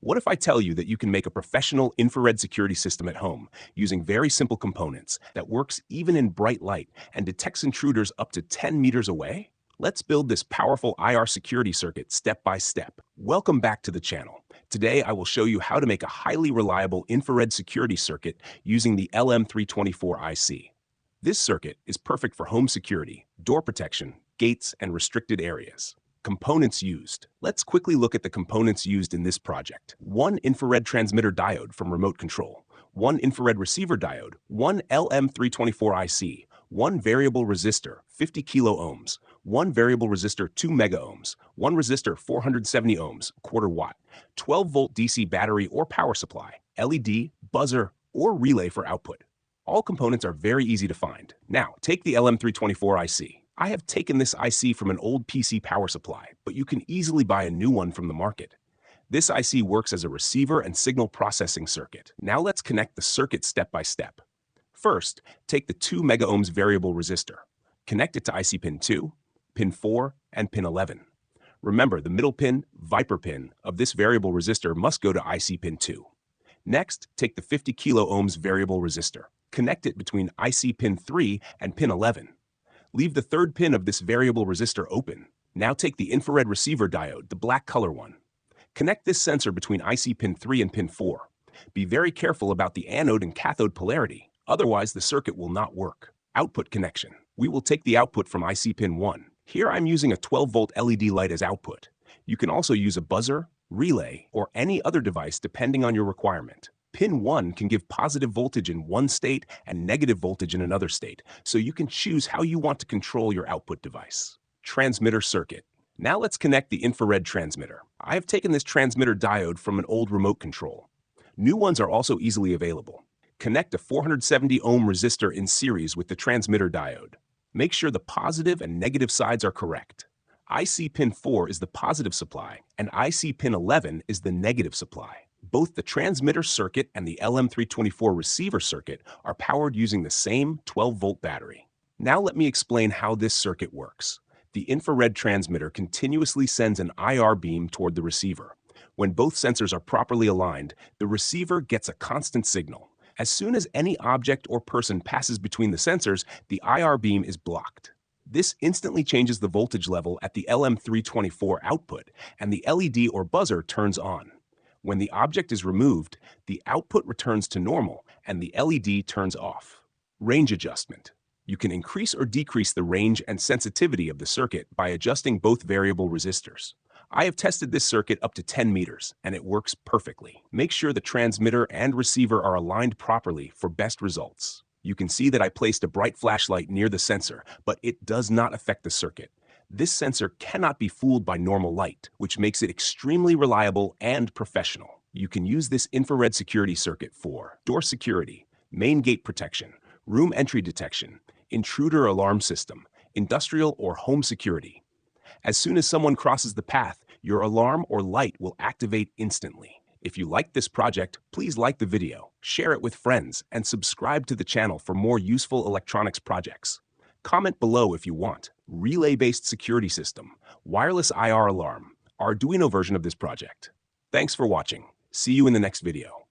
What if I tell you that you can make a professional infrared security system at home using very simple components that works even in bright light and detects intruders up to 10 meters away? Let's build this powerful IR security circuit step by step. Welcome back to the channel. Today I will show you how to make a highly reliable infrared security circuit using the LM324 IC. This circuit is perfect for home security, door protection, gates, and restricted areas. Components used. Let's quickly look at the components used in this project. One infrared transmitter diode from remote control, one infrared receiver diode, one LM324 IC, one variable resistor, 50 kilo ohms, one variable resistor, 2 mega ohms, one resistor, 470 ohms, quarter watt, 12-volt DC battery or power supply, LED, buzzer, or relay for output. All components are very easy to find. Now, take the LM324 IC. I have taken this IC from an old PC power supply, but you can easily buy a new one from the market. This IC works as a receiver and signal processing circuit. Now let's connect the circuit step by step. First, take the 2 mega ohms variable resistor. Connect it to IC pin 2, pin 4, and pin 11. Remember, the middle pin, Viper pin, of this variable resistor must go to IC pin 2. Next, take the 50 kilo ohms variable resistor. Connect it between IC pin 3 and pin 11. Leave the third pin of this variable resistor open. Now take the infrared receiver diode, the black color one. Connect this sensor between IC pin 3 and pin 4. Be very careful about the anode and cathode polarity, otherwise the circuit will not work. Output connection. We will take the output from IC pin 1. Here I'm using a 12-volt LED light as output. You can also use a buzzer, relay, or any other device depending on your requirement. Pin 1 can give positive voltage in one state and negative voltage in another state, so you can choose how you want to control your output device. Transmitter circuit. Now let's connect the infrared transmitter. I have taken this transmitter diode from an old remote control. New ones are also easily available. Connect a 470 ohm resistor in series with the transmitter diode. Make sure the positive and negative sides are correct. IC pin 4 is the positive supply, and IC pin 11 is the negative supply. Both the transmitter circuit and the LM324 receiver circuit are powered using the same 12-volt battery. Now let me explain how this circuit works. The infrared transmitter continuously sends an IR beam toward the receiver. When both sensors are properly aligned, the receiver gets a constant signal. As soon as any object or person passes between the sensors, the IR beam is blocked. This instantly changes the voltage level at the LM324 output, and the LED or buzzer turns on. When the object is removed, the output returns to normal and the LED turns off. Range adjustment. You can increase or decrease the range and sensitivity of the circuit by adjusting both variable resistors. I have tested this circuit up to 10 meters, and it works perfectly. Make sure the transmitter and receiver are aligned properly for best results. You can see that I placed a bright flashlight near the sensor, but it does not affect the circuit. This sensor cannot be fooled by normal light, which makes it extremely reliable and professional. You can use this infrared security circuit for door security, main gate protection, room entry detection, intruder alarm system, industrial or home security. As soon as someone crosses the path, your alarm or light will activate instantly. If you liked this project, please like the video, share it with friends, and subscribe to the channel for more useful electronics projects. Comment below if you want. Relay-based security system, wireless IR alarm, Arduino version of this project. Thanks for watching. See you in the next video.